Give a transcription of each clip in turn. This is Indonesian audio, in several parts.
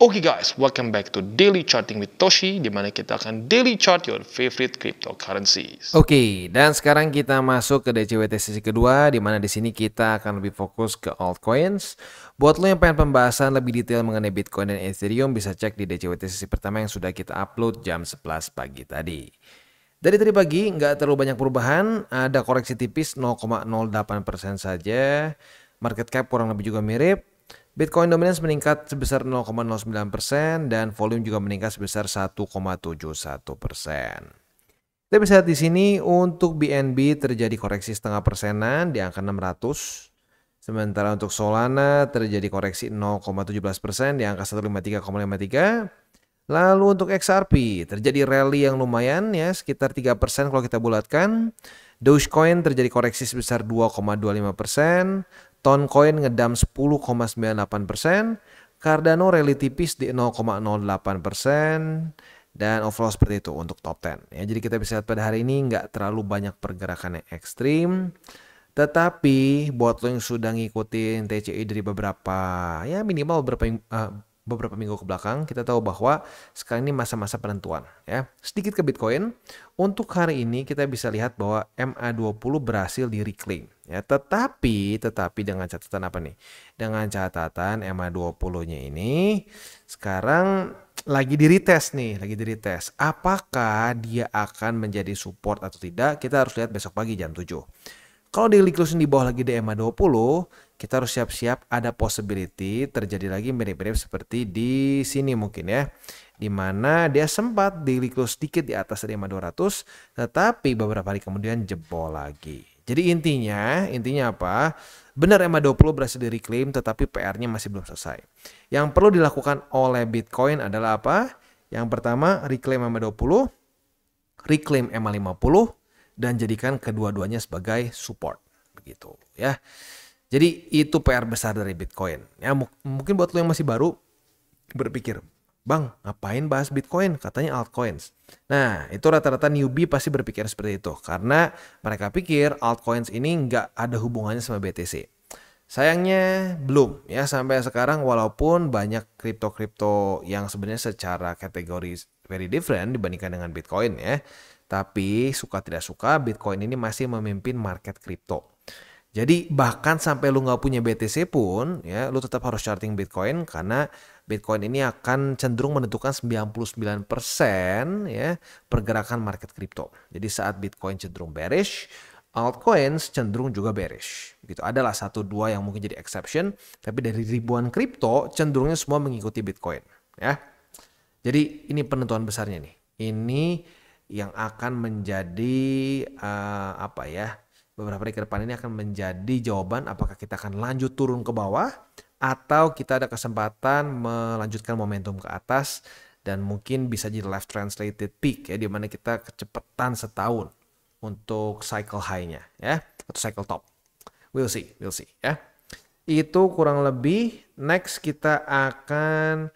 Oke guys, welcome back to Daily Charting with Toshi, di mana kita akan daily chart your favorite cryptocurrencies. Oke, dan sekarang kita masuk ke DCWT sesi kedua, di mana di sini kita akan lebih fokus ke altcoins. Buat lo yang pengen pembahasan lebih detail mengenai Bitcoin dan Ethereum, bisa cek di DCWT sesi pertama yang sudah kita upload jam 11 pagi tadi. Dari tadi pagi nggak terlalu banyak perubahan, ada koreksi tipis 0,08% saja. Market cap kurang lebih juga mirip. Bitcoin dominance meningkat sebesar 0,09% dan volume juga meningkat sebesar 1,71%. Kita bisa lihat di sini untuk BNB terjadi koreksi setengah persenan di angka 600. Sementara untuk Solana terjadi koreksi 0,17% di angka 153,53. Lalu untuk XRP terjadi rally yang lumayan ya, sekitar 3% kalau kita bulatkan. Dogecoin terjadi koreksi sebesar 2,25%. Toncoin ngedam 10,98%. Cardano rally tipis di 0,08%. Dan overall seperti itu untuk top 10. Ya, jadi kita bisa lihat pada hari ini nggak terlalu banyak pergerakan yang ekstrim. Tetapi buat lo yang sudah ngikutin TCI dari beberapa minggu ke belakang, kita tahu bahwa sekarang ini masa-masa penentuan ya. Sedikit ke Bitcoin, untuk hari ini kita bisa lihat bahwa MA20 berhasil di reclaim ya. Tetapi dengan catatan apa nih? Dengan catatan MA20-nya ini sekarang lagi di retest nih, Apakah dia akan menjadi support atau tidak? Kita harus lihat besok pagi jam 7. Kalau daily closing di bawah lagi di MA20, kita harus siap-siap ada possibility terjadi lagi mirip-mirip seperti di sini mungkin ya. Di mana dia sempat daily close sedikit di atas dari MA200, tetapi beberapa hari kemudian jebol lagi. Jadi intinya apa? Benar MA20 berhasil di reclaim, tetapi PR-nya masih belum selesai. Yang perlu dilakukan oleh Bitcoin adalah apa? Yang pertama, reclaim MA20, reclaim MA50, dan jadikan kedua-duanya sebagai support begitu ya. Jadi itu PR besar dari Bitcoin ya. Mungkin buat lo yang masih baru berpikir, "Bang, ngapain bahas Bitcoin? Katanya altcoins." Nah, itu rata-rata newbie pasti berpikir seperti itu karena mereka pikir altcoins ini nggak ada hubungannya sama BTC. Sayangnya belum ya sampai sekarang, walaupun banyak kripto-kripto yang sebenarnya secara kategori very different dibandingkan dengan Bitcoin ya. Tapi suka tidak suka Bitcoin ini masih memimpin market kripto. Jadi bahkan sampai lu nggak punya BTC pun ya, lu tetap harus charting Bitcoin karena Bitcoin ini akan cenderung menentukan 99% ya pergerakan market kripto. Jadi saat Bitcoin cenderung bearish, altcoins cenderung juga bearish. Gitu. Adalah 1-2 yang mungkin jadi exception, tapi dari ribuan kripto cenderungnya semua mengikuti Bitcoin ya. Jadi ini penentuan besarnya nih. Ini yang akan menjadi beberapa hari ke depan ini akan menjadi jawaban apakah kita akan lanjut turun ke bawah atau kita ada kesempatan melanjutkan momentum ke atas dan mungkin bisa jadi left translated peak ya, di mana kita kecepatan setahun untuk cycle high-nya ya atau cycle top. We'll see ya. Itu kurang lebih. Next kita akan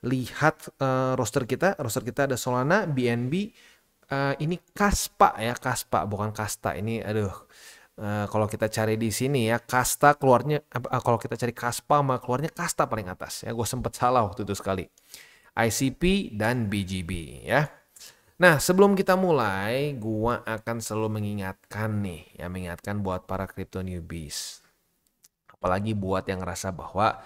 lihat roster kita. Roster kita ada Solana, BNB. Ini Kaspa ya, Kaspa bukan Kasta. Ini kalau kita cari di sini ya, Kasta keluarnya kalau kita cari Kaspa mah keluarnya Kasta paling atas ya. Gue sempet salah waktu itu sekali. ICP dan BGB ya. Nah, sebelum kita mulai, gue akan selalu mengingatkan buat para crypto newbies. Apalagi buat yang ngerasa bahwa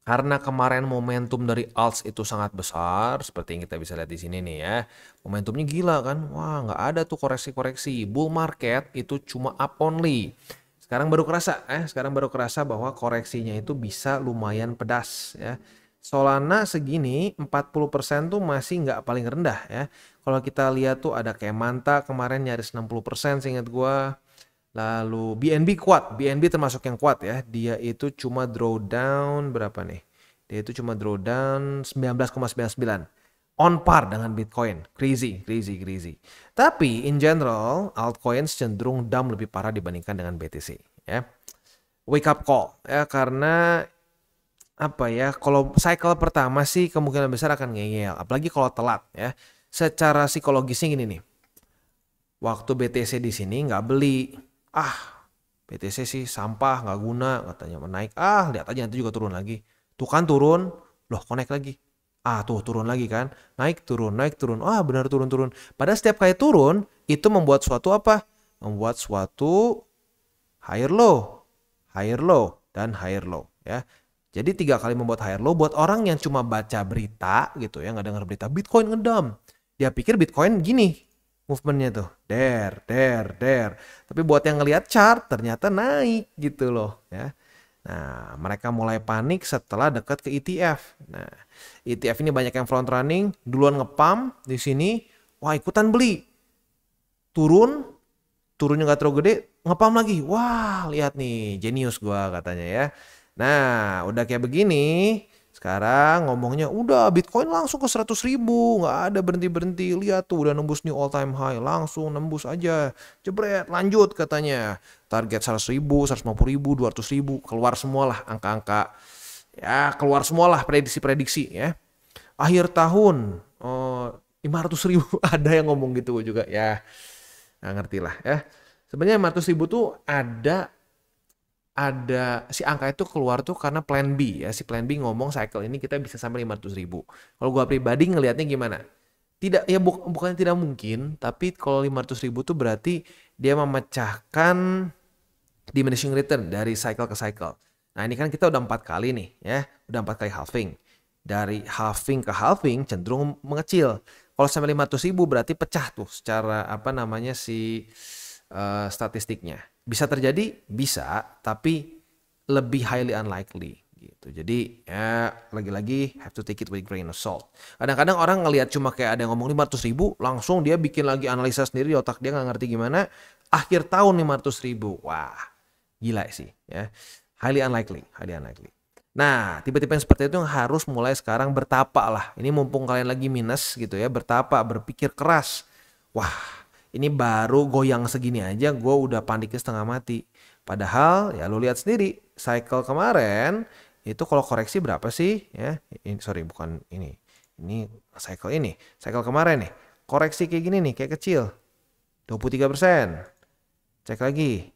karena kemarin momentum dari alts itu sangat besar, seperti yang kita bisa lihat di sini nih ya. Momentumnya gila kan? Wah, nggak ada tuh koreksi-koreksi. Bull market itu cuma up only. Sekarang baru kerasa bahwa koreksinya itu bisa lumayan pedas ya. Solana segini 40% tuh masih nggak paling rendah ya. Kalau kita lihat tuh ada kayak Manta kemarin nyaris 60% seingat gua. Lalu BNB kuat, BNB termasuk yang kuat ya. Dia itu cuma drawdown berapa nih? Dia itu cuma drawdown 19,99. On par dengan Bitcoin. Crazy. Tapi in general, altcoins cenderung dump lebih parah dibandingkan dengan BTC ya. Wake up call ya, karena kalau cycle pertama sih kemungkinan besar akan ngeyel, apalagi kalau telat ya. Secara psikologisnya gini nih. Waktu BTC di sini nggak beli. BTC sih sampah, nggak guna, katanya menaik. Lihat aja nanti juga turun lagi. Tuh kan turun, loh connect lagi. Tuh turun lagi kan. Naik turun. Benar turun. Padahal setiap kali turun itu membuat suatu apa? Membuat suatu higher low, dan higher low ya. Jadi 3 kali membuat higher low buat orang yang cuma baca berita gitu ya, nggak dengar berita Bitcoin ngedam. Dia pikir Bitcoin gini movementnya tuh, der. Tapi buat yang ngelihat chart ternyata naik gitu loh ya. Nah, mereka mulai panik setelah dekat ke ETF. Nah, ETF ini banyak yang front running, duluan ngepump di sini, wah ikutan beli. Turunnya nggak terlalu gede, ngepump lagi. Wah, lihat nih, jenius gua katanya ya. Nah, udah kayak begini, sekarang ngomongnya udah Bitcoin langsung ke 100.000, nggak ada berhenti-berhenti. Lihat tuh udah nembus new all time high, langsung nembus aja. Jebret, lanjut katanya. Target 100.000, 150.000, 200.000, keluar semualah angka-angka. Ya, keluar semualah prediksi-prediksi ya. Akhir tahun 500.000 ada yang ngomong gitu juga ya. Nggak ngerti lah ya. Sebenarnya 500.000 tuh ada si angka itu keluar tuh karena plan B ya. Si plan B ngomong cycle ini kita bisa sampai 500.000. Kalau gua pribadi ngelihatnya gimana? Tidak ya, bukan tidak mungkin, tapi kalau 500.000 tuh berarti dia memecahkan diminishing return dari cycle ke cycle. Nah, ini kan kita udah 4 kali nih ya. Udah 4 kali halving. Dari halving ke halving cenderung mengecil. Kalau sampai 500.000 berarti pecah tuh secara apa namanya statistiknya. Bisa terjadi? Bisa, tapi lebih highly unlikely gitu. Jadi ya lagi-lagi have to take it with grain of salt. Kadang-kadang orang ngelihat cuma kayak ada yang ngomong 500.000, langsung dia bikin lagi analisa sendiri di otak dia, nggak ngerti gimana. Akhir tahun 500.000, wah gila sih ya. Highly unlikely. Nah, tipe-tipe yang seperti itu yang harus mulai sekarang bertapa lah. Ini mumpung kalian lagi minus gitu ya, bertapa, berpikir keras. Wah, ini baru goyang segini aja gue udah paniknya setengah mati. Padahal ya lu lihat sendiri, cycle kemarin itu kalau koreksi berapa sih ya? Ini sorry, bukan ini. Ini cycle ini. Cycle kemarin nih. Koreksi kayak gini nih, kayak kecil. 23%. Cek lagi.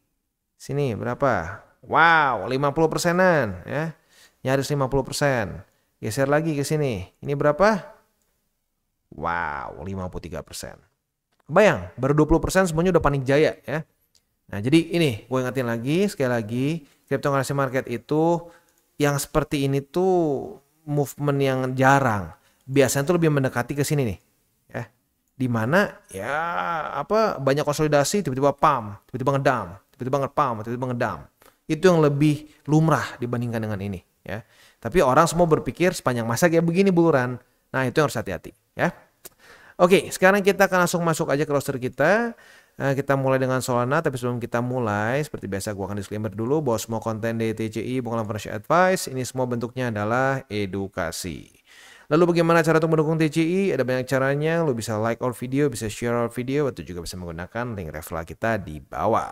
Sini berapa? Wow, 50%-an ya. Nyaris 50%. Geser lagi ke sini. Ini berapa? Wow, 53%. Kebayang, baru 20% semuanya udah panik jaya ya. Nah, jadi ini gue ingetin lagi, sekali lagi, cryptocurrency market itu yang seperti ini tuh movement yang jarang. Biasanya tuh lebih mendekati ke sini nih. Ya. Dimana ya banyak konsolidasi, tiba-tiba pump, tiba-tiba ngedam, tiba-tiba ngepump, tiba-tiba ngedam. Itu yang lebih lumrah dibandingkan dengan ini ya. Tapi orang semua berpikir sepanjang masa kayak begini buluran. Nah, itu yang harus hati-hati ya. Oke, sekarang kita akan langsung masuk aja ke roster kita. Kita mulai dengan Solana, tapi sebelum kita mulai, seperti biasa gue akan disclaimer dulu bahwa semua konten dari TCI bukanlah financial advice. Ini semua bentuknya adalah edukasi. Lalu bagaimana cara untuk mendukung TCI? Ada banyak caranya. Lo bisa like our video, bisa share our video, atau juga bisa menggunakan link referral kita di bawah.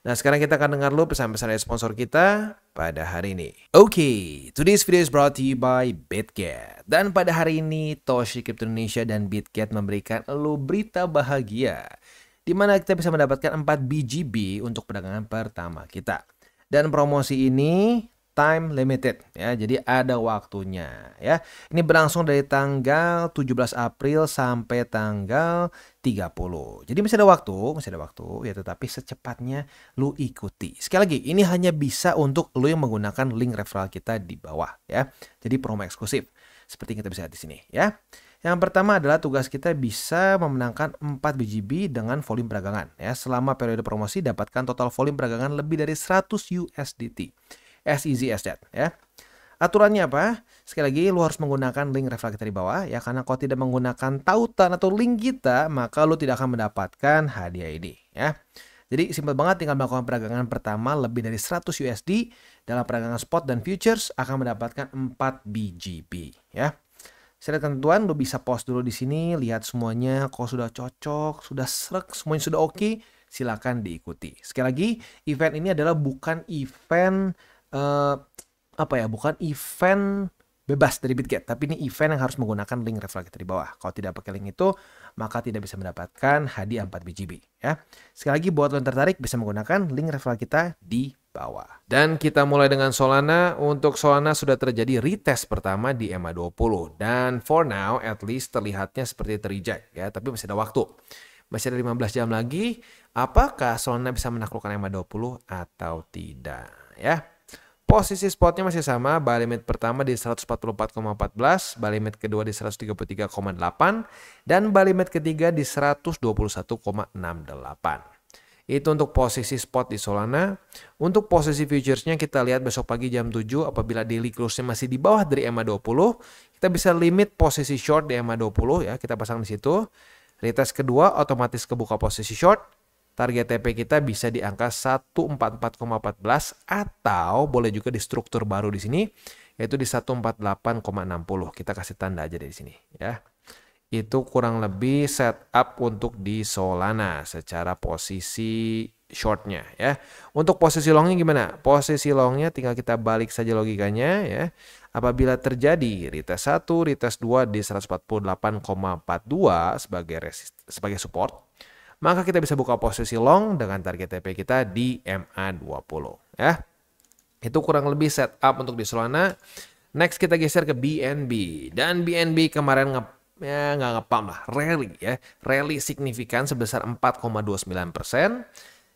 Nah, sekarang kita akan dengar lo pesan-pesan dari sponsor kita pada hari ini. Oke, today's video is brought to you by BitGet. Dan pada hari ini, Toshi Crypto Indonesia dan BitGet memberikan lo berita bahagia, di mana kita bisa mendapatkan 4 BGB untuk perdagangan pertama kita. Dan promosi ini time limited ya, jadi ada waktunya ya. Ini berlangsung dari tanggal 17 April sampai tanggal 30. Jadi masih ada waktu ya, tetapi secepatnya lu ikuti. Sekali lagi, ini hanya bisa untuk lu yang menggunakan link referral kita di bawah ya. Jadi promo eksklusif seperti yang kita bisa lihat di sini ya. Yang pertama adalah tugas kita bisa memenangkan 4 BGB dengan volume perdagangan ya. Selama periode promosi dapatkan total volume perdagangan lebih dari 100 USDT. As easy as that ya. Aturannya apa? Sekali lagi lu harus menggunakan link referral kita di bawah ya, karena kalau tidak menggunakan tautan atau link kita, maka lu tidak akan mendapatkan hadiah ini ya. Jadi simpel banget, tinggal melakukan perdagangan pertama lebih dari 100 USD dalam perdagangan spot dan futures akan mendapatkan 4 BGB ya. Secara ketentuan lu bisa pause dulu di sini, lihat semuanya, kalau sudah cocok, sudah srek, semuanya sudah oke, silakan diikuti. Sekali lagi, event ini adalah bukan event bukan event bebas dari BitGet, tapi ini event yang harus menggunakan link referral kita di bawah. Kalau tidak pakai link itu, maka tidak bisa mendapatkan hadiah 4 BGB ya. Sekali lagi, buat lo yang tertarik bisa menggunakan link referral kita di bawah. Dan kita mulai dengan Solana. Untuk Solana sudah terjadi retest pertama di EMA20. Dan for now at least terlihatnya seperti terreject ya, tapi masih ada waktu. Masih ada 15 jam lagi. Apakah Solana bisa menaklukkan EMA20 atau tidak ya? Posisi spotnya masih sama, buy limit pertama di 144,14, buy limit kedua di 133,8, dan buy limit ketiga di 121,68. Itu untuk posisi spot di Solana. Untuk posisi futuresnya kita lihat besok pagi jam 7 apabila daily close-nya masih di bawah dari EMA20, kita bisa limit posisi short di EMA20 ya, kita pasang di situ. Retest kedua otomatis kebuka posisi short. Target TP kita bisa di angka 144,14 atau boleh juga di struktur baru di sini yaitu di 148,60. Kita kasih tanda aja di sini ya. Itu kurang lebih setup untuk di Solana secara posisi shortnya ya. Untuk posisi longnya gimana? Posisi longnya tinggal kita balik saja logikanya ya. Apabila terjadi retest 1, retest 2 di 148,42 sebagai support, maka kita bisa buka posisi long dengan target TP kita di MA20 ya. Itu kurang lebih setup untuk di Solana. Next kita geser ke BNB. Dan BNB kemarin nggak ngepump lah, rally ya. Rally signifikan sebesar 4,29%.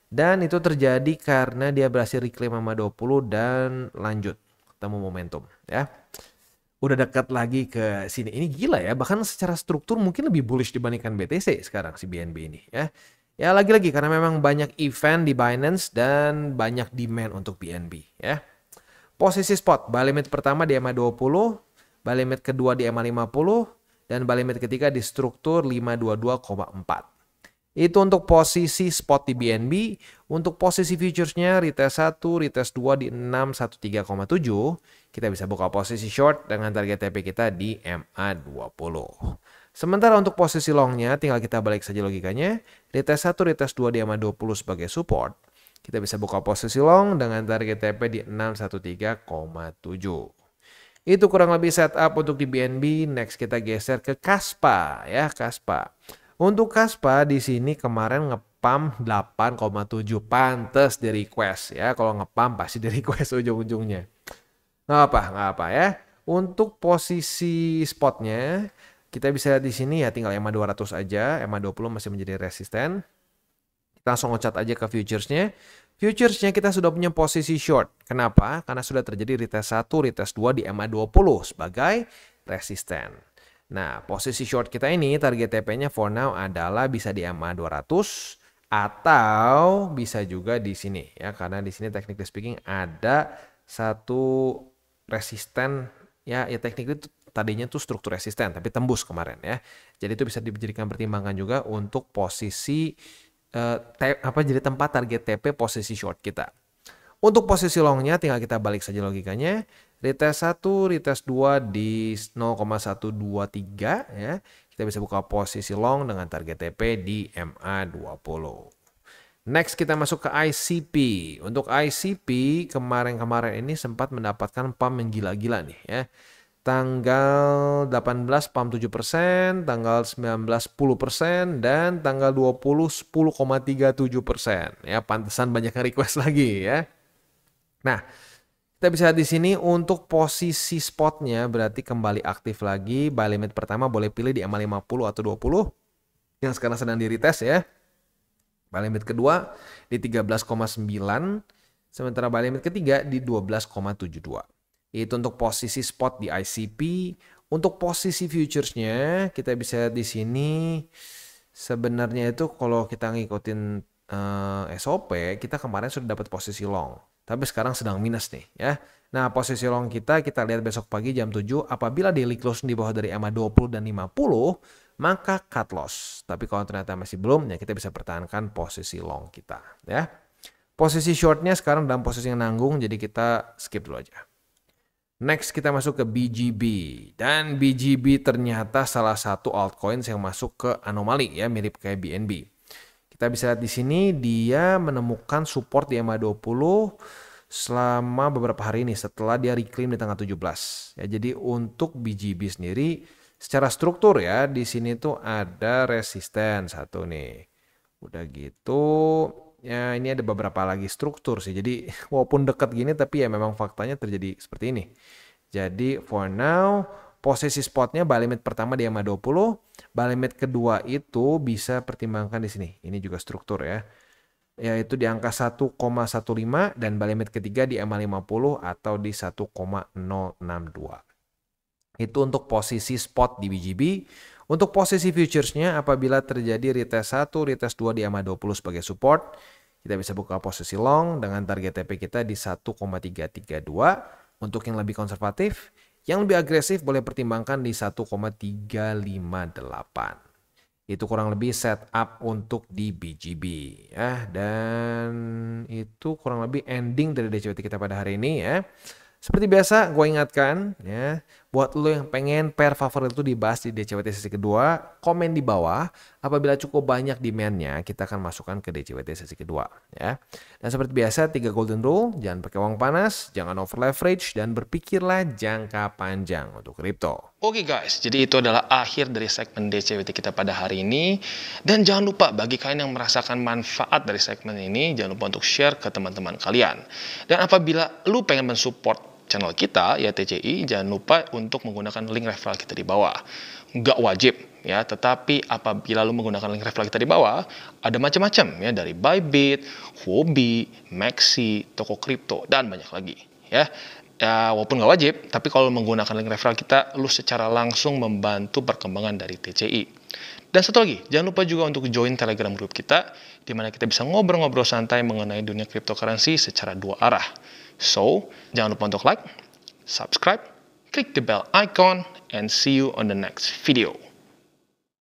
Dan itu terjadi karena dia berhasil reclaim MA20 dan lanjut ketemu momentum ya. Udah dekat lagi ke sini. Ini gila ya, bahkan secara struktur mungkin lebih bullish dibandingkan BTC sekarang si BNB ini ya. Ya lagi-lagi karena memang banyak event di Binance dan banyak demand untuk BNB ya. Posisi spot, buy limit pertama di EMA20, buy limit kedua di EMA50, dan buy limit ketiga di struktur 522,4. Itu untuk posisi spot di BNB. Untuk posisi futuresnya retest 1, retest 2 di 613,7. Kita bisa buka posisi short dengan target TP kita di MA20. Sementara untuk posisi longnya tinggal kita balik saja logikanya. Retest 1, retest 2 di MA20 sebagai support. Kita bisa buka posisi long dengan target TP di 613,7. Itu kurang lebih setup untuk di BNB. Next kita geser ke Kaspa ya, Kaspa. Untuk Kaspa di sini kemarin ngepump 8,7, pantes di request ya. Kalau ngepump pasti di request ujung-ujungnya. Nggak apa ya. Untuk posisi spotnya kita bisa lihat di sini ya, tinggal EMA200 aja. EMA20 masih menjadi resisten. Kita langsung loncat aja ke futuresnya. Futuresnya kita sudah punya posisi short. Kenapa? Karena sudah terjadi retest 1, retest 2 di EMA20 sebagai resisten. Nah, posisi short kita ini target TP-nya for now adalah bisa di MA200 atau bisa juga di sini ya, karena di sini technically speaking ada satu resisten ya technically itu tadinya tuh struktur resisten tapi tembus kemarin ya. Jadi itu bisa dijadikan pertimbangan juga untuk posisi jadi tempat target TP posisi short kita. Untuk posisi longnya tinggal kita balik saja logikanya. Retest 1, retest 2 di 0,123 ya. Kita bisa buka posisi long dengan target TP di MA20. Next kita masuk ke ICP. Untuk ICP kemarin-kemarin ini sempat mendapatkan pump yang gila-gila nih ya. Tanggal 18 pump 7%, tanggal 19 10%, dan tanggal 20 10,37%. Ya, pantesan banyak yang request lagi ya. Nah, kita bisa lihat di sini untuk posisi spotnya berarti kembali aktif lagi. Buy limit pertama boleh pilih di MA50 atau 20 yang sekarang sedang di retest ya. Buy limit kedua di 13,9, sementara buy limit ketiga di 12,72. Itu untuk posisi spot di ICP. Untuk posisi futuresnya kita bisa lihat di sini sebenarnya itu kalau kita ngikutin SOP kita kemarin sudah dapat posisi long. Tapi sekarang sedang minus nih ya. Nah, posisi long kita lihat besok pagi jam 7. Apabila daily close di bawah dari MA20 dan 50, maka cut loss. Tapi kalau ternyata masih belum, ya kita bisa pertahankan posisi long kita ya. Posisi shortnya sekarang dalam posisi yang nanggung, jadi kita skip dulu aja. Next kita masuk ke BGB. Dan BGB ternyata salah satu altcoin yang masuk ke anomali ya, mirip kayak BNB. Kita bisa lihat di sini dia menemukan support di MA20 selama beberapa hari ini setelah dia reclaim di tanggal 17. Ya, jadi untuk BGB sendiri secara struktur ya di sini tuh ada resisten satu nih. Udah gitu ya ini ada beberapa lagi struktur sih. Jadi walaupun dekat gini tapi ya memang faktanya terjadi seperti ini. Jadi for now posisi spotnya buy limit pertama di EMA 20, buy limit kedua itu bisa pertimbangkan di sini. Ini juga struktur ya. Yaitu di angka 1,15 dan buy limit ketiga di EMA 50 atau di 1,062. Itu untuk posisi spot di BGB. Untuk posisi futuresnya, apabila terjadi retest 1, retest 2 di EMA 20 sebagai support, kita bisa buka posisi long dengan target TP kita di 1,332. Untuk yang lebih konservatif, yang lebih agresif boleh pertimbangkan di 1,358. Itu kurang lebih setup untuk di BGB ya, dan itu kurang lebih ending dari DCWT kita pada hari ini ya. Seperti biasa gue ingatkan ya, buat lo yang pengen pair favorit itu dibahas di DCWT sesi kedua, komen di bawah. Apabila cukup banyak demand-nya, kita akan masukkan ke DCWT sesi kedua ya. Dan seperti biasa 3 golden rule, jangan pakai uang panas, jangan over leverage, dan berpikirlah jangka panjang untuk kripto. Oke guys, jadi itu adalah akhir dari segmen DCWT kita pada hari ini. Dan jangan lupa bagi kalian yang merasakan manfaat dari segmen ini, jangan lupa untuk share ke teman-teman kalian. Dan apabila lu pengen mensupport channel kita, ya TCI, jangan lupa untuk menggunakan link referral kita di bawah. Nggak wajib, ya, tetapi apabila lu menggunakan link referral kita di bawah, ada macam-macam, ya, dari Bybit, Huobi, Maxi, toko kripto, dan banyak lagi, ya. Ya, walaupun nggak wajib, tapi kalau menggunakan link referral kita, lu secara langsung membantu perkembangan dari TCI. Dan satu lagi, jangan lupa juga untuk join Telegram group kita, di mana kita bisa ngobrol-ngobrol santai mengenai dunia cryptocurrency secara dua arah. So, jangan lupa untuk like, subscribe, click the bell icon, and see you on the next video.